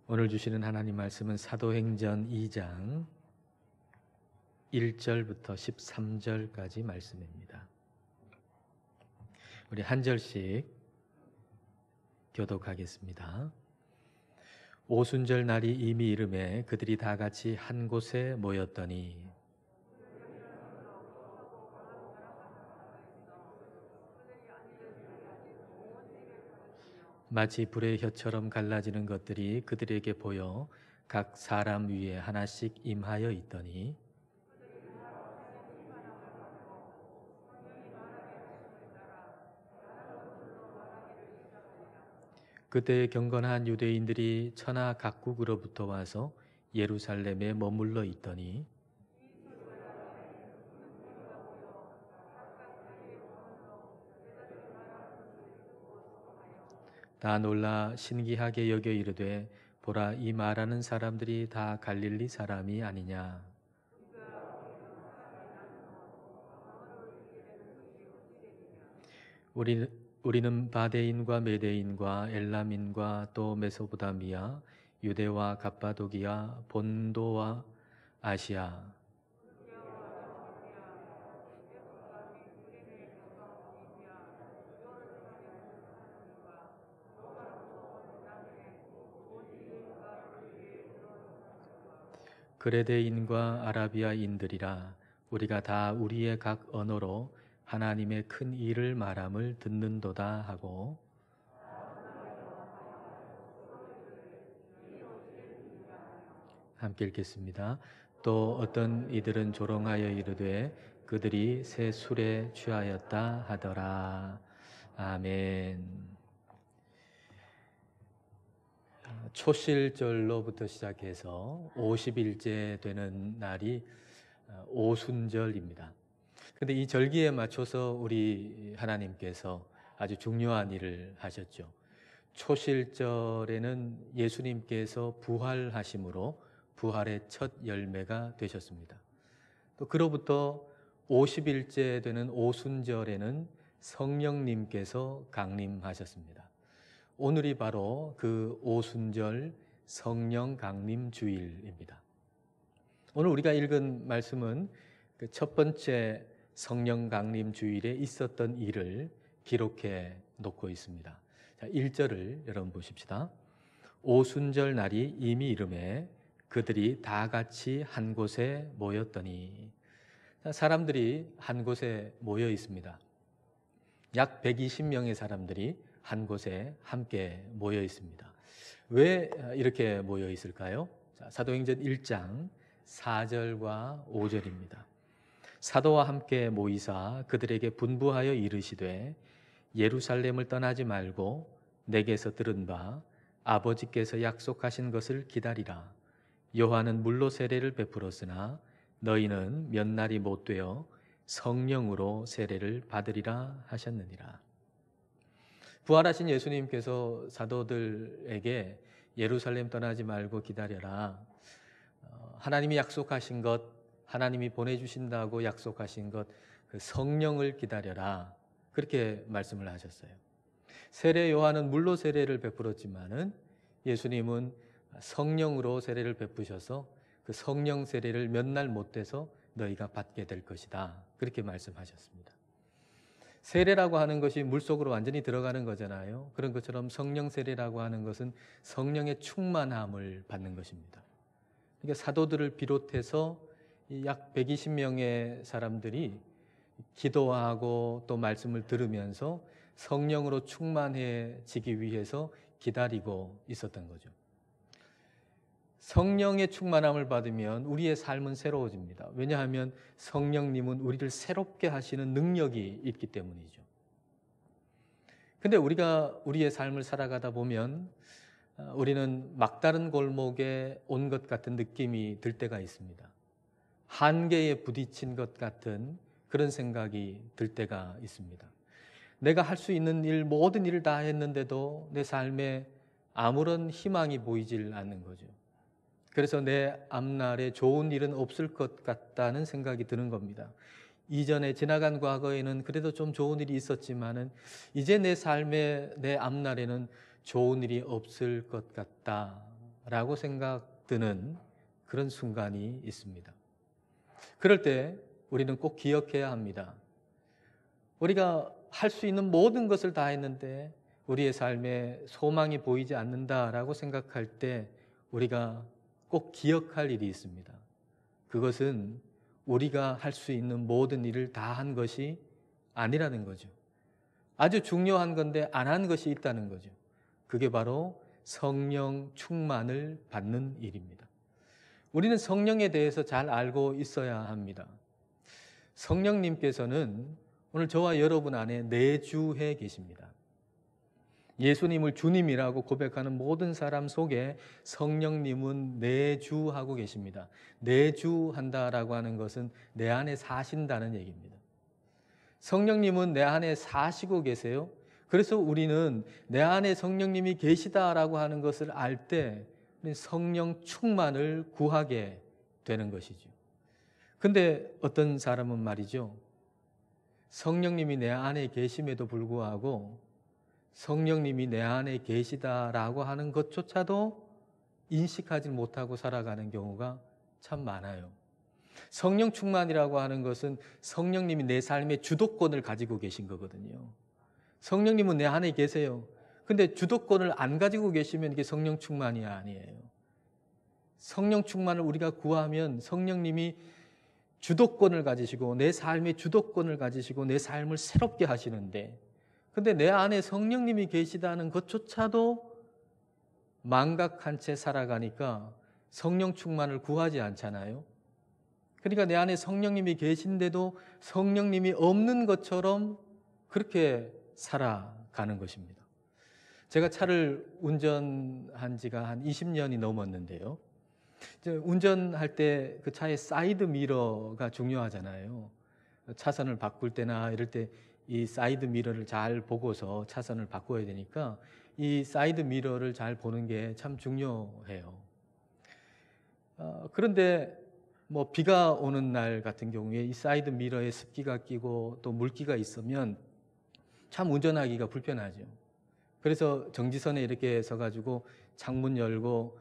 오늘 주시는 하나님 말씀은 사도행전 2장 1절부터 13절까지 말씀입니다. 우리 한 절씩 교독하겠습니다. 오순절 날이 이미 이르매 그들이 다 같이 한 곳에 모였더니 마치 불의 혀처럼 갈라지는 것들이 그들에게 보여 각 사람 위에 하나씩 임하여 있더니 그때 경건한 유대인들이 천하 각국으로부터 와서 예루살렘에 머물러 있더니 다 놀라 신기하게 여겨 이르되 보라 이 말하는 사람들이 다 갈릴리 사람이 아니냐. 우리는 바데인과 메데인과 엘람인과 또 메소포타미아, 유대와 갑바도기아, 본도와 아시아, 그레데인과 아라비아인들이라. 우리가 다 우리의 각 언어로 하나님의 큰 일을 말함을 듣는도다 하고 함께 읽겠습니다. 또 어떤 이들은 조롱하여 이르되 그들이 새 술에 취하였다 하더라. 아멘. 초실절로부터 시작해서 50일째 되는 날이 오순절입니다. 근데 이 절기에 맞춰서 우리 하나님께서 아주 중요한 일을 하셨죠. 초실절에는 예수님께서 부활하심으로 부활의 첫 열매가 되셨습니다. 또 그로부터 50일째 되는 오순절에는 성령님께서 강림하셨습니다. 오늘이 바로 그 오순절 성령 강림 주일입니다. 오늘 우리가 읽은 말씀은 그 첫 번째 성령 강림 주일에 있었던 일을 기록해 놓고 있습니다. 자, 1절을 여러분 보십시다. 오순절 날이 이미 이르매 그들이 다 같이 한 곳에 모였더니. 자, 사람들이 한 곳에 모여 있습니다. 약 120명의 사람들이 한 곳에 함께 모여 있습니다. 왜 이렇게 모여 있을까요? 자, 사도행전 1장 4절과 5절입니다. 사도와 함께 모이사 그들에게 분부하여 이르시되 예루살렘을 떠나지 말고 내게서 들은 바 아버지께서 약속하신 것을 기다리라. 요한은 물로 세례를 베풀었으나 너희는 몇 날이 못 되어 성령으로 세례를 받으리라 하셨느니라. 부활하신 예수님께서 사도들에게 예루살렘 떠나지 말고 기다려라. 하나님이 약속하신 것, 하나님이 보내주신다고 약속하신 것, 그 성령을 기다려라. 그렇게 말씀을 하셨어요. 세례 요한은 물로 세례를 베풀었지만은 예수님은 성령으로 세례를 베푸셔서 그 성령 세례를 몇 날 못 돼서 너희가 받게 될 것이다. 그렇게 말씀하셨습니다. 세례라고 하는 것이 물속으로 완전히 들어가는 거잖아요. 그런 것처럼 성령 세례라고 하는 것은 성령의 충만함을 받는 것입니다. 그러니까 사도들을 비롯해서 약 120명의 사람들이 기도하고 또 말씀을 들으면서 성령으로 충만해지기 위해서 기다리고 있었던 거죠. 성령의 충만함을 받으면 우리의 삶은 새로워집니다. 왜냐하면 성령님은 우리를 새롭게 하시는 능력이 있기 때문이죠. 근데 우리가 우리의 삶을 살아가다 보면 우리는 막다른 골목에 온 것 같은 느낌이 들 때가 있습니다. 한계에 부딪힌 것 같은 그런 생각이 들 때가 있습니다. 내가 할 수 있는 일, 모든 일을 다 했는데도 내 삶에 아무런 희망이 보이질 않는 거죠. 그래서 내 앞날에 좋은 일은 없을 것 같다는 생각이 드는 겁니다. 이전에 지나간 과거에는 그래도 좀 좋은 일이 있었지만은 이제 내 삶에 내 앞날에는 좋은 일이 없을 것 같다. 라고 생각드는 그런 순간이 있습니다. 그럴 때 우리는 꼭 기억해야 합니다. 우리가 할 수 있는 모든 것을 다 했는데 우리의 삶에 소망이 보이지 않는다라고 생각할 때 우리가 꼭 기억할 일이 있습니다. 그것은 우리가 할 수 있는 모든 일을 다 한 것이 아니라는 거죠. 아주 중요한 건데 안 한 것이 있다는 거죠. 그게 바로 성령 충만을 받는 일입니다. 우리는 성령에 대해서 잘 알고 있어야 합니다. 성령님께서는 오늘 저와 여러분 안에 내주해 계십니다. 예수님을 주님이라고 고백하는 모든 사람 속에 성령님은 내주하고 계십니다. 내주한다라고 하는 것은 내 안에 사신다는 얘기입니다. 성령님은 내 안에 사시고 계세요. 그래서 우리는 내 안에 성령님이 계시다라고 하는 것을 알 때 성령 충만을 구하게 되는 것이죠. 근데 어떤 사람은 말이죠. 성령님이 내 안에 계심에도 불구하고 성령님이 내 안에 계시다라고 하는 것조차도 인식하지 못하고 살아가는 경우가 참 많아요. 성령 충만이라고 하는 것은 성령님이 내 삶의 주도권을 가지고 계신 거거든요. 성령님은 내 안에 계세요. 근데 주도권을 안 가지고 계시면 이게 성령 충만이 아니에요. 성령 충만을 우리가 구하면 성령님이 주도권을 가지시고 내 삶의 주도권을 가지시고 내 삶을 새롭게 하시는데, 근데 내 안에 성령님이 계시다는 것조차도 망각한 채 살아가니까 성령 충만을 구하지 않잖아요. 그러니까 내 안에 성령님이 계신데도 성령님이 없는 것처럼 그렇게 살아가는 것입니다. 제가 차를 운전한 지가 한 20년이 넘었는데요. 운전할 때 그 차의 사이드 미러가 중요하잖아요. 차선을 바꿀 때나 이럴 때 이 사이드 미러를 잘 보고서 차선을 바꿔야 되니까 이 사이드 미러를 잘 보는 게 참 중요해요. 그런데 뭐 비가 오는 날 같은 경우에 이 사이드 미러에 습기가 끼고 또 물기가 있으면 참 운전하기가 불편하죠. 그래서 정지선에 이렇게 서가지고 창문 열고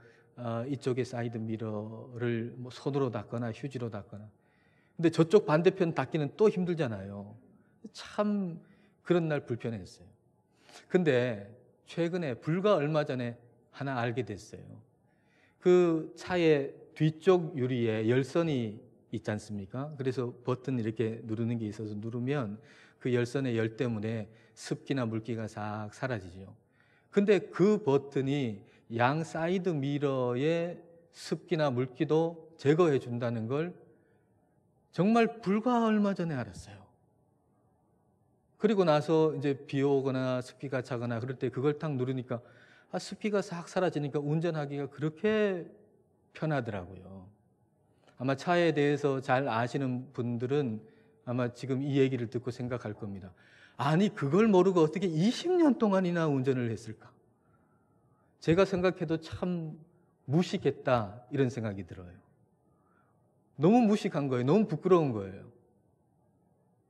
이쪽에 사이드 미러를 뭐 손으로 닦거나 휴지로 닦거나. 근데 저쪽 반대편 닦기는 또 힘들잖아요. 참 그런 날 불편했어요. 근데 최근에 불과 얼마 전에 하나 알게 됐어요. 그 차의 뒤쪽 유리에 열선이 있지 않습니까? 그래서 버튼 이렇게 누르는 게 있어서 누르면 그 열선의 열 때문에 습기나 물기가 싹 사라지죠. 근데 그 버튼이 양 사이드 미러의 습기나 물기도 제거해 준다는 걸 정말 불과 얼마 전에 알았어요. 그리고 나서 이제 비 오거나 습기가 차거나 그럴 때 그걸 딱 누르니까 습기가 싹 사라지니까 운전하기가 그렇게 편하더라고요. 아마 차에 대해서 잘 아시는 분들은 아마 지금 이 얘기를 듣고 생각할 겁니다. 아니, 그걸 모르고 어떻게 20년 동안이나 운전을 했을까? 제가 생각해도 참 무식했다 이런 생각이 들어요. 너무 무식한 거예요. 너무 부끄러운 거예요.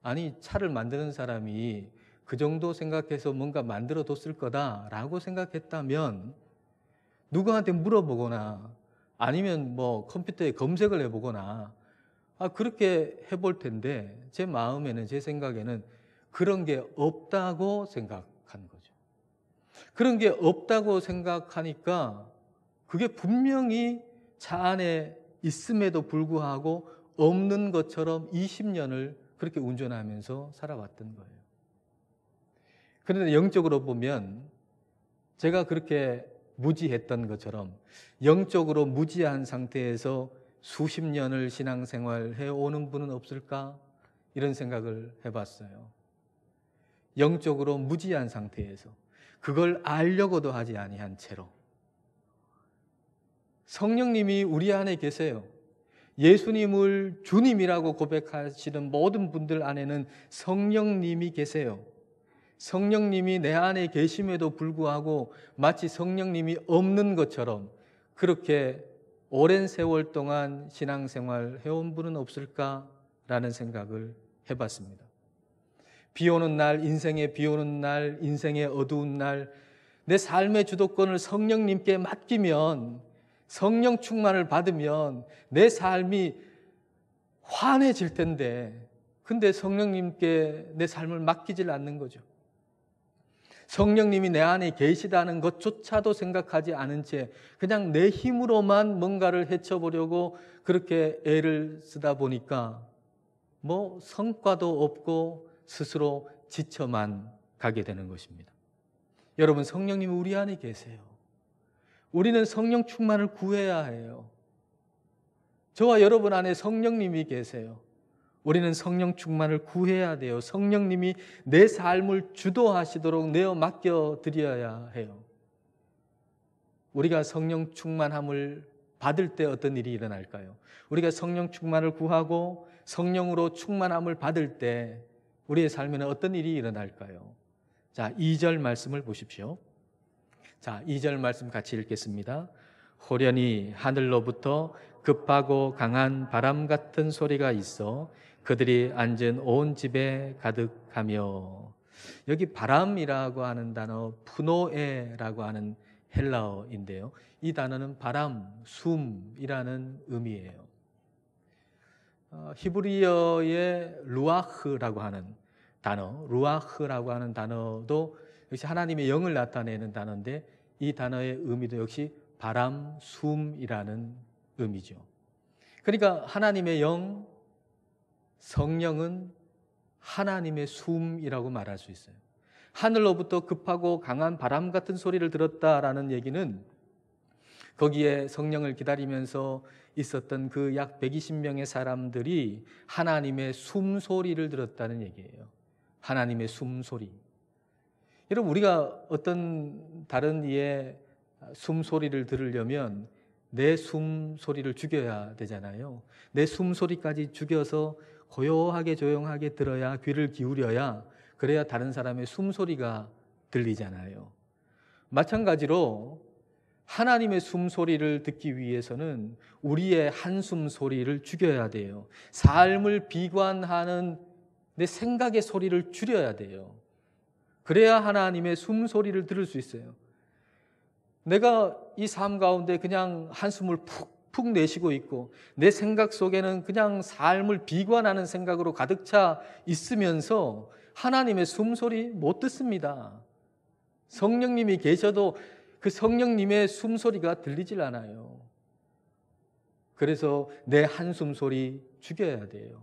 아니, 차를 만드는 사람이 그 정도 생각해서 뭔가 만들어뒀을 거다라고 생각했다면 누구한테 물어보거나 아니면 뭐 컴퓨터에 검색을 해보거나 그렇게 해볼 텐데 제 마음에는, 제 생각에는 그런 게 없다고 생각한 거죠. 그런 게 없다고 생각하니까 그게 분명히 차 안에 있음에도 불구하고 없는 것처럼 20년을 그렇게 운전하면서 살아왔던 거예요. 그런데 영적으로 보면 제가 그렇게 무지했던 것처럼 영적으로 무지한 상태에서 수십 년을 신앙생활 해오는 분은 없을까? 이런 생각을 해봤어요. 영적으로 무지한 상태에서 그걸 알려고도 하지 아니한 채로 성령님이 우리 안에 계세요. 예수님을 주님이라고 고백하시는 모든 분들 안에는 성령님이 계세요. 성령님이 내 안에 계심에도 불구하고 마치 성령님이 없는 것처럼 그렇게 오랜 세월 동안 신앙생활 해온 분은 없을까라는 생각을 해봤습니다. 비 오는 날, 인생의 비 오는 날, 인생의 어두운 날, 내 삶의 주도권을 성령님께 맡기면 성령 충만을 받으면 내 삶이 환해질 텐데, 근데 성령님께 내 삶을 맡기질 않는 거죠. 성령님이 내 안에 계시다는 것조차도 생각하지 않은 채 그냥 내 힘으로만 뭔가를 헤쳐보려고 그렇게 애를 쓰다 보니까 뭐 성과도 없고 스스로 지쳐만 가게 되는 것입니다. 여러분, 성령님이 우리 안에 계세요. 우리는 성령 충만을 구해야 해요. 저와 여러분 안에 성령님이 계세요. 우리는 성령 충만을 구해야 돼요. 성령님이 내 삶을 주도하시도록 내어 맡겨드려야 해요. 우리가 성령 충만함을 받을 때 어떤 일이 일어날까요? 우리가 성령 충만을 구하고 성령으로 충만함을 받을 때 우리의 삶에는 어떤 일이 일어날까요? 자, 2절 말씀을 보십시오. 자, 2절 말씀 같이 읽겠습니다. 호련히 하늘로부터 급하고 강한 바람 같은 소리가 있어 그들이 앉은 온 집에 가득하며. 여기 바람이라고 하는 단어 푸노에라고 하는 헬라어인데요, 이 단어는 바람, 숨이라는 의미예요. 히브리어의 루아흐라고 하는 단어, 루아흐라고 하는 단어도 역시 하나님의 영을 나타내는 단어인데, 이 단어의 의미도 역시 바람, 숨이라는 의미죠. 그러니까 하나님의 영, 성령은 하나님의 숨이라고 말할 수 있어요. 하늘로부터 급하고 강한 바람 같은 소리를 들었다라는 얘기는 거기에 성령을 기다리면서 있었던 그 약 120명의 사람들이 하나님의 숨소리를 들었다는 얘기예요. 하나님의 숨소리. 여러분, 우리가 어떤 다른 이의 숨소리를 들으려면 내 숨소리를 죽여야 되잖아요. 내 숨소리까지 죽여서 고요하게 조용하게 들어야, 귀를 기울여야, 그래야 다른 사람의 숨소리가 들리잖아요. 마찬가지로 하나님의 숨소리를 듣기 위해서는 우리의 한숨 소리를 죽여야 돼요. 삶을 비관하는 내 생각의 소리를 줄여야 돼요. 그래야 하나님의 숨소리를 들을 수 있어요. 내가 이 삶 가운데 그냥 한숨을 푹 내쉬고 있고 내 생각 속에는 그냥 삶을 비관하는 생각으로 가득 차 있으면서 하나님의 숨소리 못 듣습니다. 성령님이 계셔도 그 성령님의 숨소리가 들리질 않아요. 그래서 내 한숨 소리 죽여야 돼요.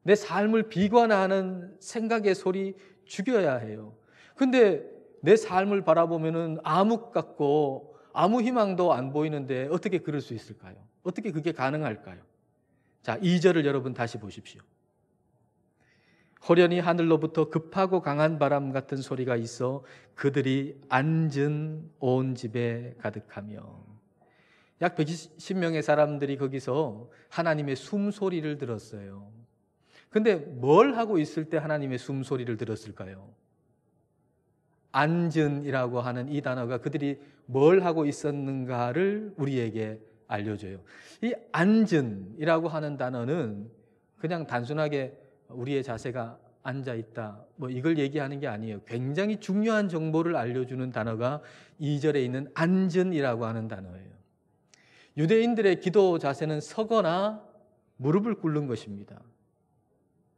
내 삶을 비관하는 생각의 소리 죽여야 해요. 근데 내 삶을 바라보면은 암흑 같고 아무 희망도 안 보이는데 어떻게 그럴 수 있을까요? 어떻게 그게 가능할까요? 자, 2절을 여러분 다시 보십시오. 호련히 하늘로부터 급하고 강한 바람 같은 소리가 있어 그들이 앉은 온 집에 가득하며. 약 120명의 사람들이 거기서 하나님의 숨소리를 들었어요. 근데 뭘 하고 있을 때 하나님의 숨소리를 들었을까요? 앉은이라고 하는 이 단어가 그들이 뭘 하고 있었는가를 우리에게 알려줘요. 이 앉은이라고 하는 단어는 그냥 단순하게 우리의 자세가 앉아있다, 뭐 이걸 얘기하는 게 아니에요. 굉장히 중요한 정보를 알려주는 단어가 2절에 있는 앉은이라고 하는 단어예요. 유대인들의 기도 자세는 서거나 무릎을 꿇는 것입니다.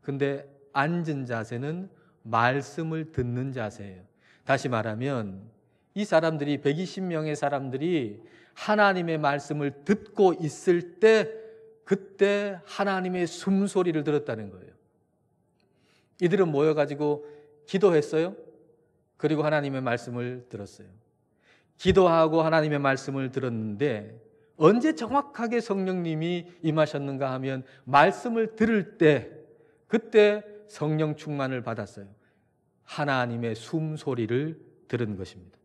근데 앉은 자세는 말씀을 듣는 자세예요. 다시 말하면 이 사람들이 120명의 사람들이 하나님의 말씀을 듣고 있을 때 그때 하나님의 숨소리를 들었다는 거예요. 이들은 모여가지고 기도했어요. 그리고 하나님의 말씀을 들었어요. 기도하고 하나님의 말씀을 들었는데 언제 정확하게 성령님이 임하셨는가 하면 말씀을 들을 때, 그때 성령 충만을 받았어요. 하나님의 숨소리를 들은 것입니다.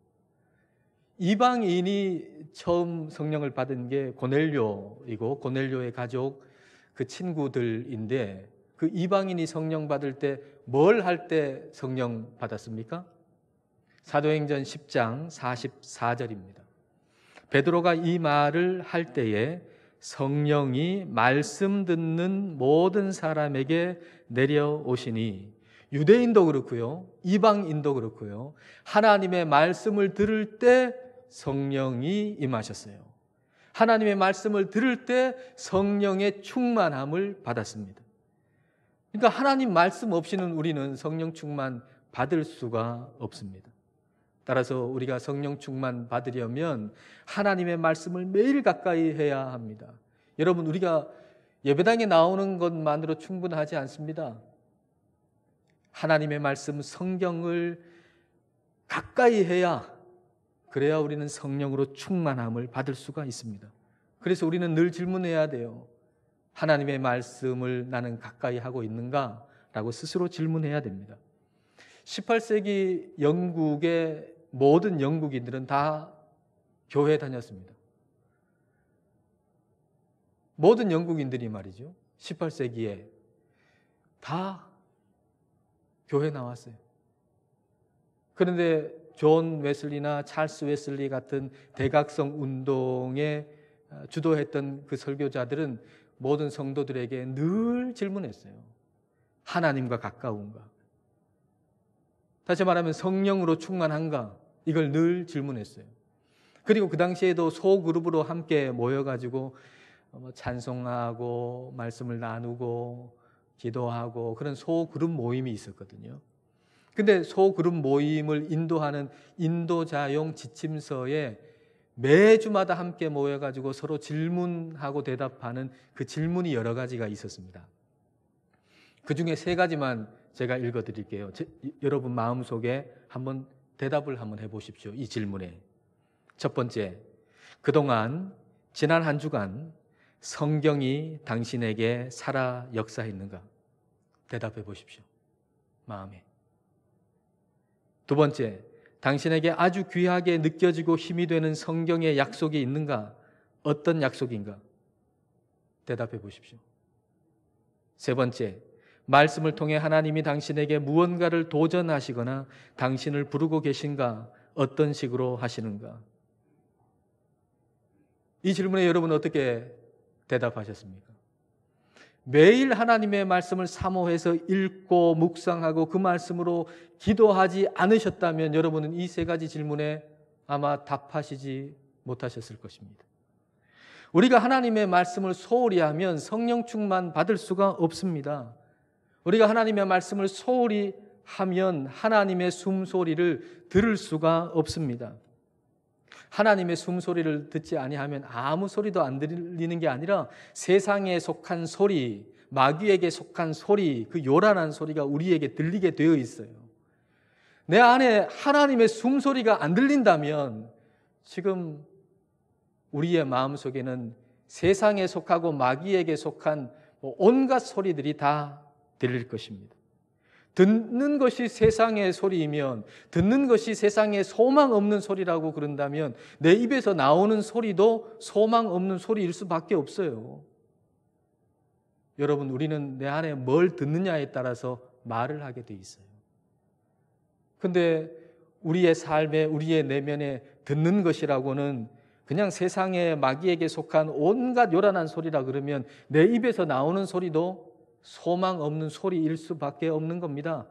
이방인이 처음 성령을 받은 게 고넬료이고 고넬료의 가족, 그 친구들인데, 그 이방인이 성령 받을 때 뭘 할 때 성령 받았습니까? 사도행전 10장 44절입니다. 베드로가 이 말을 할 때에 성령이 말씀 듣는 모든 사람에게 내려오시니, 유대인도 그렇고요, 이방인도 그렇고요, 하나님의 말씀을 들을 때 성령이 임하셨어요. 하나님의 말씀을 들을 때 성령의 충만함을 받았습니다. 그러니까 하나님 말씀 없이는 우리는 성령 충만 받을 수가 없습니다. 따라서 우리가 성령 충만 받으려면 하나님의 말씀을 매일 가까이 해야 합니다. 여러분, 우리가 예배당에 나오는 것만으로 충분하지 않습니다. 하나님의 말씀, 성경을 가까이 해야, 그래야 우리는 성령으로 충만함을 받을 수가 있습니다. 그래서 우리는 늘 질문해야 돼요. 하나님의 말씀을 나는 가까이 하고 있는가? 라고 스스로 질문해야 됩니다. 18세기 영국의 모든 영국인들은 다 교회 다녔습니다. 모든 영국인들이 말이죠, 18세기에 다 교회 나왔어요. 그런데 존 웨슬리나 찰스 웨슬리 같은 대각성 운동에 주도했던 그 설교자들은 모든 성도들에게 늘 질문했어요. 하나님과 가까운가? 다시 말하면 성령으로 충만한가? 이걸 늘 질문했어요. 그리고 그 당시에도 소그룹으로 함께 모여가지고 찬송하고 말씀을 나누고 기도하고 그런 소그룹 모임이 있었거든요. 근데 소그룹 모임을 인도하는 인도자용 지침서에 매주마다 함께 모여가지고 서로 질문하고 대답하는 그 질문이 여러 가지가 있었습니다. 그 중에 3가지만 제가 읽어드릴게요. 여러분 마음속에 한번 대답을 한번 해보십시오. 이 질문에. 첫 번째, 그동안 지난 한 주간 성경이 당신에게 살아 역사했는가? 대답해 보십시오. 마음에. 두 번째, 당신에게 아주 귀하게 느껴지고 힘이 되는 성경의 약속이 있는가? 어떤 약속인가? 대답해 보십시오. 세 번째, 말씀을 통해 하나님이 당신에게 무언가를 도전하시거나 당신을 부르고 계신가? 어떤 식으로 하시는가? 이 질문에 여러분은 어떻게 대답하셨습니까? 매일 하나님의 말씀을 사모해서 읽고 묵상하고 그 말씀으로 기도하지 않으셨다면 여러분은 이 3가지 질문에 아마 답하시지 못하셨을 것입니다. 우리가 하나님의 말씀을 소홀히 하면 성령 충만 받을 수가 없습니다. 우리가 하나님의 말씀을 소홀히 하면 하나님의 숨소리를 들을 수가 없습니다. 하나님의 숨소리를 듣지 아니하면 아무 소리도 안 들리는 게 아니라 세상에 속한 소리, 마귀에게 속한 소리, 그 요란한 소리가 우리에게 들리게 되어 있어요. 내 안에 하나님의 숨소리가 안 들린다면 지금 우리의 마음속에는 세상에 속하고 마귀에게 속한 온갖 소리들이 다 들릴 것입니다. 듣는 것이 세상의 소리이면, 듣는 것이 세상에 소망 없는 소리라고 그런다면 내 입에서 나오는 소리도 소망 없는 소리일 수밖에 없어요. 여러분, 우리는 내 안에 뭘 듣느냐에 따라서 말을 하게 돼 있어요. 근데 우리의 삶에, 우리의 내면에 듣는 것이라고는 그냥 세상의 마귀에게 속한 온갖 요란한 소리라 그러면 내 입에서 나오는 소리도 소망 없는 소리일 수밖에 없는 겁니다.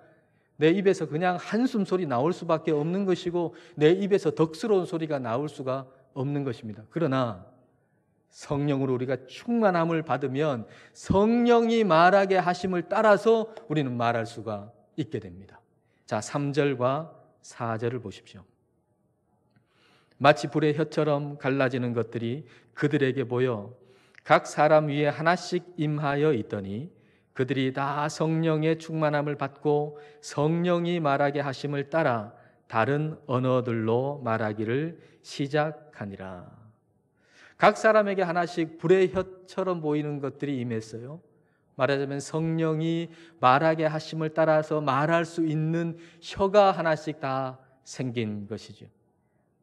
내 입에서 그냥 한숨 소리 나올 수밖에 없는 것이고 내 입에서 덕스러운 소리가 나올 수가 없는 것입니다. 그러나 성령으로 우리가 충만함을 받으면 성령이 말하게 하심을 따라서 우리는 말할 수가 있게 됩니다. 자, 3절과 4절을 보십시오. 마치 불의 혀처럼 갈라지는 것들이 그들에게 보여 각 사람 위에 하나씩 임하여 있더니 그들이 다 성령의 충만함을 받고 성령이 말하게 하심을 따라 다른 언어들로 말하기를 시작하니라. 각 사람에게 하나씩 불의 혀처럼 보이는 것들이 임했어요. 말하자면 성령이 말하게 하심을 따라서 말할 수 있는 혀가 하나씩 다 생긴 것이죠.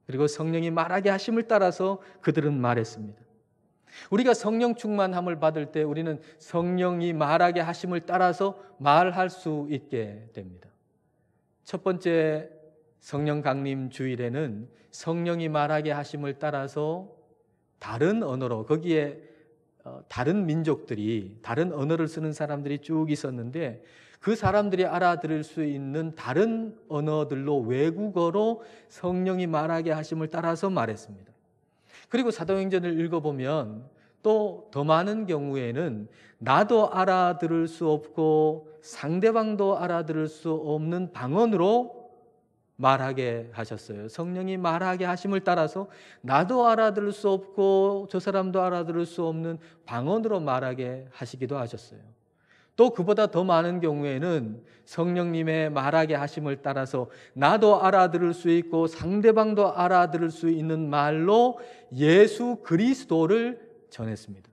그리고 성령이 말하게 하심을 따라서 그들은 말했습니다. 우리가 성령 충만함을 받을 때 우리는 성령이 말하게 하심을 따라서 말할 수 있게 됩니다. 첫 번째 성령 강림 주일에는 성령이 말하게 하심을 따라서 다른 언어로, 거기에 다른 민족들이, 다른 언어를 쓰는 사람들이 쭉 있었는데 그 사람들이 알아들을 수 있는 다른 언어들로, 외국어로 성령이 말하게 하심을 따라서 말했습니다. 그리고 사도행전을 읽어보면 또 더 많은 경우에는 나도 알아들을 수 없고 상대방도 알아들을 수 없는 방언으로 말하게 하셨어요. 성령이 말하게 하심을 따라서 나도 알아들을 수 없고 저 사람도 알아들을 수 없는 방언으로 말하게 하시기도 하셨어요. 또 그보다 더 많은 경우에는 성령님의 말하게 하심을 따라서 나도 알아들을 수 있고 상대방도 알아들을 수 있는 말로 예수 그리스도를 전했습니다.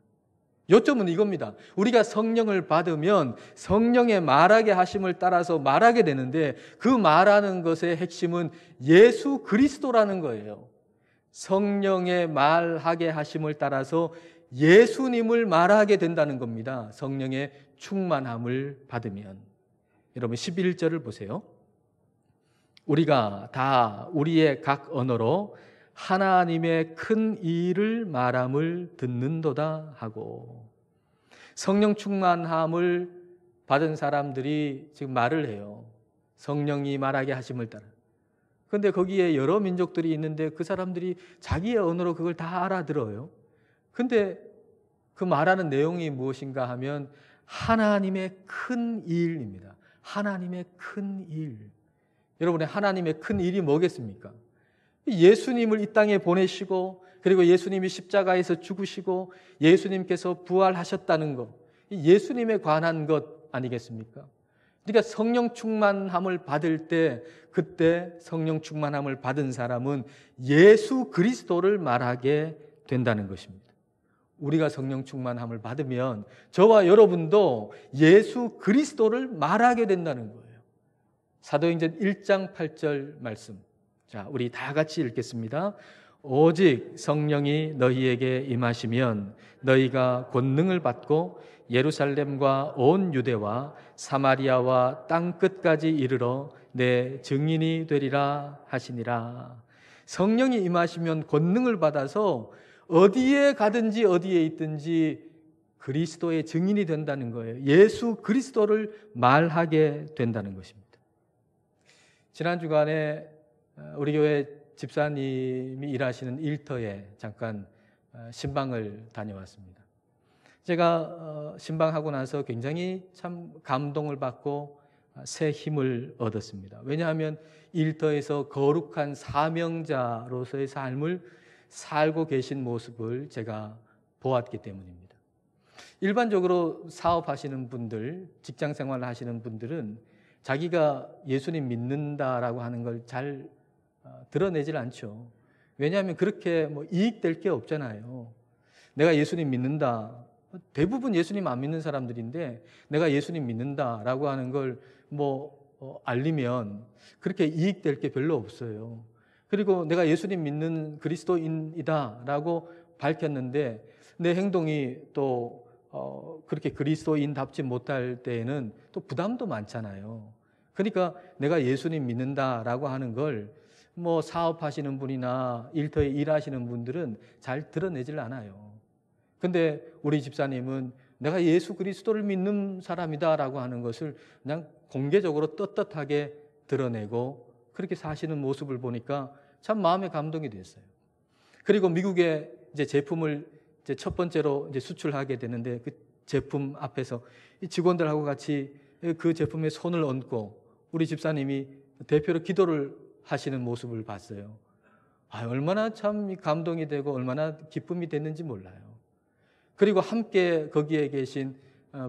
요점은 이겁니다. 우리가 성령을 받으면 성령의 말하게 하심을 따라서 말하게 되는데 그 말하는 것의 핵심은 예수 그리스도라는 거예요. 성령의 말하게 하심을 따라서 예수님을 말하게 된다는 겁니다. 성령의 충만함을 받으면. 여러분 11절을 보세요. 우리가 다 우리의 각 언어로 하나님의 큰 일을 말함을 듣는도다 하고, 성령 충만함을 받은 사람들이 지금 말을 해요. 성령이 말하게 하심을 따라. 그런데 거기에 여러 민족들이 있는데 그 사람들이 자기의 언어로 그걸 다 알아들어요. 근데 그 말하는 내용이 무엇인가 하면 하나님의 큰 일입니다. 하나님의 큰 일. 여러분의 하나님의 큰 일이 뭐겠습니까? 예수님을 이 땅에 보내시고 그리고 예수님이 십자가에서 죽으시고 예수님께서 부활하셨다는 것, 예수님에 관한 것 아니겠습니까? 그러니까 성령 충만함을 받을 때 그때 성령 충만함을 받은 사람은 예수 그리스도를 말하게 된다는 것입니다. 우리가 성령 충만함을 받으면 저와 여러분도 예수 그리스도를 말하게 된다는 거예요. 사도행전 1장 8절 말씀. 자, 우리 다 같이 읽겠습니다. 오직 성령이 너희에게 임하시면 너희가 권능을 받고 예루살렘과 온 유대와 사마리아와 땅 끝까지 이르러 내 증인이 되리라 하시니라. 성령이 임하시면 권능을 받아서 어디에 가든지 어디에 있든지 그리스도의 증인이 된다는 거예요. 예수 그리스도를 말하게 된다는 것입니다. 지난 주간에 우리 교회 집사님이 일하시는 일터에 잠깐 신방을 다녀왔습니다. 제가 신방하고 나서 굉장히 참 감동을 받고 새 힘을 얻었습니다. 왜냐하면 일터에서 거룩한 사명자로서의 삶을 살고 계신 모습을 제가 보았기 때문입니다. 일반적으로 사업하시는 분들, 직장 생활을 하시는 분들은 자기가 예수님 믿는다라고 하는 걸 잘 드러내질 않죠. 왜냐하면 그렇게 이익될 게 없잖아요. 내가 예수님 믿는다. 대부분 예수님 안 믿는 사람들인데 내가 예수님 믿는다라고 하는 걸 알리면 그렇게 이익될 게 별로 없어요. 그리고 내가 예수님 믿는 그리스도인이다라고 밝혔는데 내 행동이 또 그렇게 그리스도인답지 못할 때에는 또 부담도 많잖아요. 그러니까 내가 예수님 믿는다라고 하는 걸 사업하시는 분이나 일터에 일하시는 분들은 잘 드러내질 않아요. 근데 우리 집사님은 내가 예수 그리스도를 믿는 사람이다라고 하는 것을 그냥 공개적으로 떳떳하게 드러내고 그렇게 사시는 모습을 보니까 참 마음에 감동이 됐어요. 그리고 미국에 이제 제품을 이제 첫 번째로 이제 수출하게 되는데 그 제품 앞에서 이 직원들하고 같이 그 제품에 손을 얹고 우리 집사님이 대표로 기도를 하시는 모습을 봤어요. 얼마나 참 감동이 되고 얼마나 기쁨이 됐는지 몰라요. 그리고 함께 거기에 계신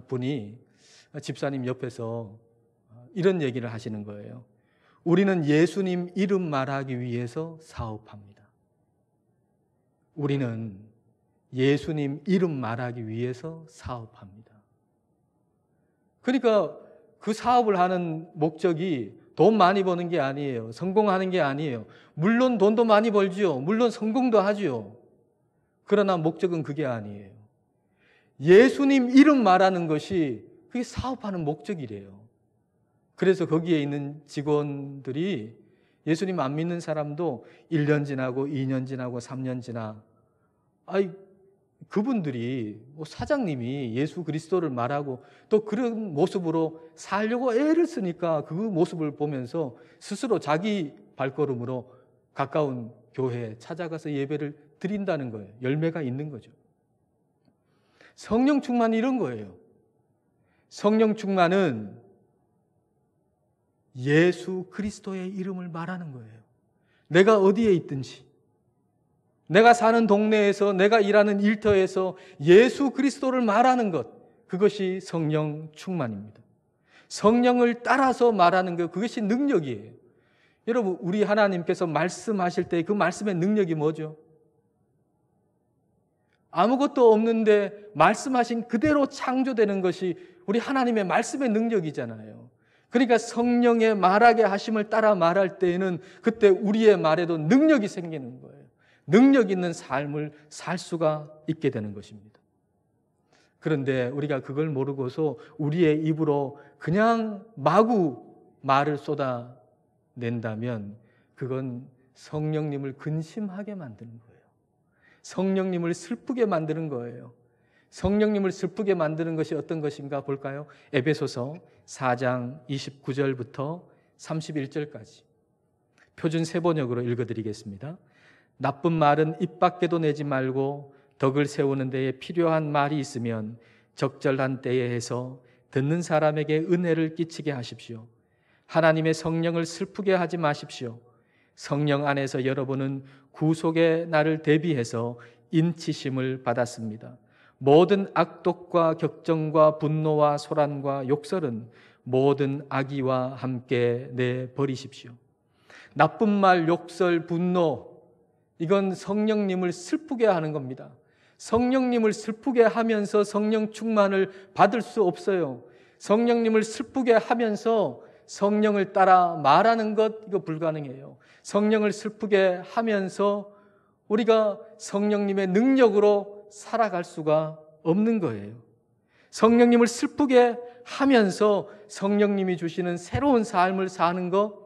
분이 집사님 옆에서 이런 얘기를 하시는 거예요. 우리는 예수님 이름 말하기 위해서 사업합니다. 우리는 예수님 이름 말하기 위해서 사업합니다. 그러니까 그 사업을 하는 목적이 돈 많이 버는 게 아니에요. 성공하는 게 아니에요. 물론 돈도 많이 벌지요. 물론 성공도 하지요. 그러나 목적은 그게 아니에요. 예수님 이름 말하는 것이 그게 사업하는 목적이래요. 그래서 거기에 있는 직원들이 예수님 안 믿는 사람도 1년 지나고 2년 지나고 3년 지나 그분들이 사장님이 예수 그리스도를 말하고 또 그런 모습으로 살려고 애를 쓰니까 그 모습을 보면서 스스로 자기 발걸음으로 가까운 교회에 찾아가서 예배를 드린다는 거예요. 열매가 있는 거죠. 성령 충만이 이런 거예요. 성령 충만은 예수 그리스도의 이름을 말하는 거예요. 내가 어디에 있든지, 내가 사는 동네에서, 내가 일하는 일터에서 예수 그리스도를 말하는 것, 그것이 성령 충만입니다. 성령을 따라서 말하는 것, 그것이 능력이에요. 여러분, 우리 하나님께서 말씀하실 때 그 말씀의 능력이 뭐죠? 아무것도 없는데 말씀하신 그대로 창조되는 것이 우리 하나님의 말씀의 능력이잖아요. 그러니까 성령의 말하게 하심을 따라 말할 때에는 그때 우리의 말에도 능력이 생기는 거예요. 능력 있는 삶을 살 수가 있게 되는 것입니다. 그런데 우리가 그걸 모르고서 우리의 입으로 그냥 마구 말을 쏟아낸다면 그건 성령님을 근심하게 만드는 거예요. 성령님을 슬프게 만드는 거예요. 성령님을 슬프게 만드는 것이 어떤 것인가 볼까요? 에베소서 4장 29절부터 31절까지 표준 세번역으로 읽어드리겠습니다. 나쁜 말은 입 밖에도 내지 말고 덕을 세우는 데에 필요한 말이 있으면 적절한 때에 해서 듣는 사람에게 은혜를 끼치게 하십시오. 하나님의 성령을 슬프게 하지 마십시오. 성령 안에서 여러분은 구속의 날을 대비해서 인치심을 받았습니다. 모든 악독과 격정과 분노와 소란과 욕설은 모든 악의와 함께 내버리십시오. 나쁜 말, 욕설, 분노, 이건 성령님을 슬프게 하는 겁니다. 성령님을 슬프게 하면서 성령 충만을 받을 수 없어요. 성령님을 슬프게 하면서 성령을 따라 말하는 것, 이거 불가능해요. 성령을 슬프게 하면서 우리가 성령님의 능력으로 살아갈 수가 없는 거예요. 성령님을 슬프게 하면서 성령님이 주시는 새로운 삶을 사는 것,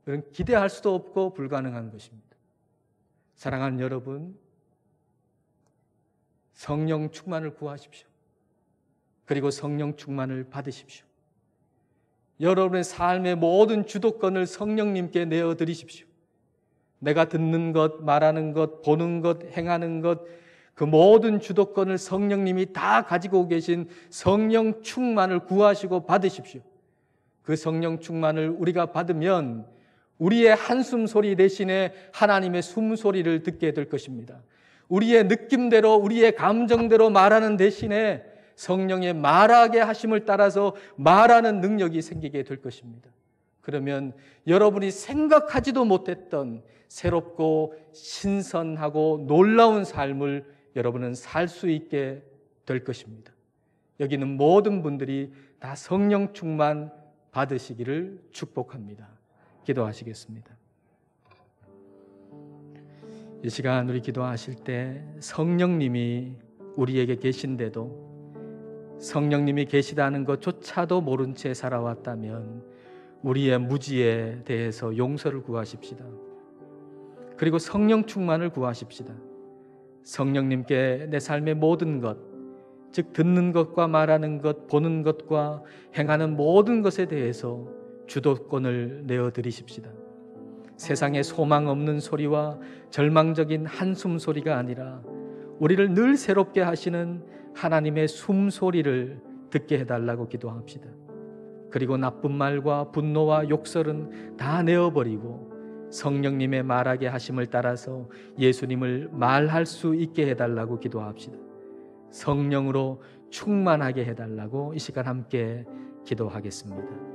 그건 기대할 수도 없고 불가능한 것입니다. 사랑하는 여러분, 성령 충만을 구하십시오. 그리고 성령 충만을 받으십시오. 여러분의 삶의 모든 주도권을 성령님께 내어드리십시오. 내가 듣는 것, 말하는 것, 보는 것, 행하는 것, 그 모든 주도권을 성령님이 다 가지고 계신 성령 충만을 구하시고 받으십시오. 그 성령 충만을 우리가 받으면 우리의 한숨 소리 대신에 하나님의 숨소리를 듣게 될 것입니다. 우리의 느낌대로, 우리의 감정대로 말하는 대신에 성령의 말하게 하심을 따라서 말하는 능력이 생기게 될 것입니다. 그러면 여러분이 생각하지도 못했던 새롭고 신선하고 놀라운 삶을 여러분은 살 수 있게 될 것입니다. 여기는 모든 분들이 다 성령 충만 받으시기를 축복합니다. 기도하시겠습니다. 이 시간 우리 기도하실 때 성령님이 우리에게 계신데도 성령님이 계시다는 것조차도 모른 채 살아왔다면 우리의 무지에 대해서 용서를 구하십시다. 그리고 성령 충만을 구하십시다. 성령님께 내 삶의 모든 것, 즉 듣는 것과 말하는 것, 보는 것과 행하는 모든 것에 대해서 주도권을 내어드리십시다. 세상에 소망 없는 소리와 절망적인 한숨 소리가 아니라 우리를 늘 새롭게 하시는 하나님의 숨소리를 듣게 해달라고 기도합시다. 그리고 나쁜 말과 분노와 욕설은 다 내어버리고 성령님의 말하게 하심을 따라서 예수님을 말할 수 있게 해달라고 기도합시다. 성령으로 충만하게 해달라고 이 시간 함께 기도하겠습니다.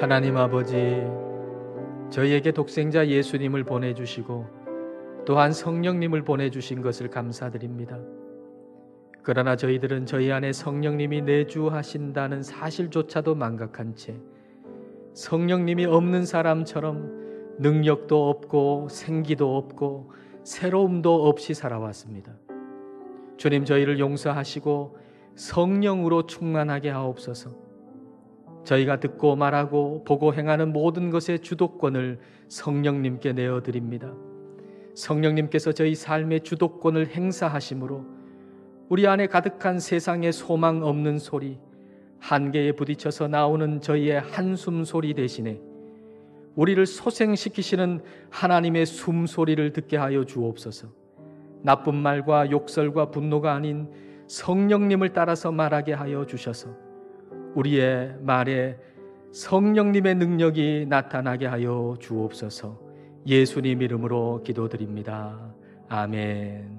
하나님 아버지, 저희에게 독생자 예수님을 보내주시고 또한 성령님을 보내주신 것을 감사드립니다. 그러나 저희들은 저희 안에 성령님이 내주하신다는 사실조차도 망각한 채 성령님이 없는 사람처럼 능력도 없고 생기도 없고 새로움도 없이 살아왔습니다. 주님, 저희를 용서하시고 성령으로 충만하게 하옵소서. 저희가 듣고 말하고 보고 행하는 모든 것의 주도권을 성령님께 내어드립니다. 성령님께서 저희 삶의 주도권을 행사하심으로 우리 안에 가득한 세상의 소망 없는 소리, 한계에 부딪혀서 나오는 저희의 한숨 소리 대신에 우리를 소생시키시는 하나님의 숨소리를 듣게 하여 주옵소서. 나쁜 말과 욕설과 분노가 아닌 성령님을 따라서 말하게 하여 주셔서 우리의 말에 성령님의 능력이 나타나게 하여 주옵소서. 예수님 이름으로 기도드립니다. 아멘.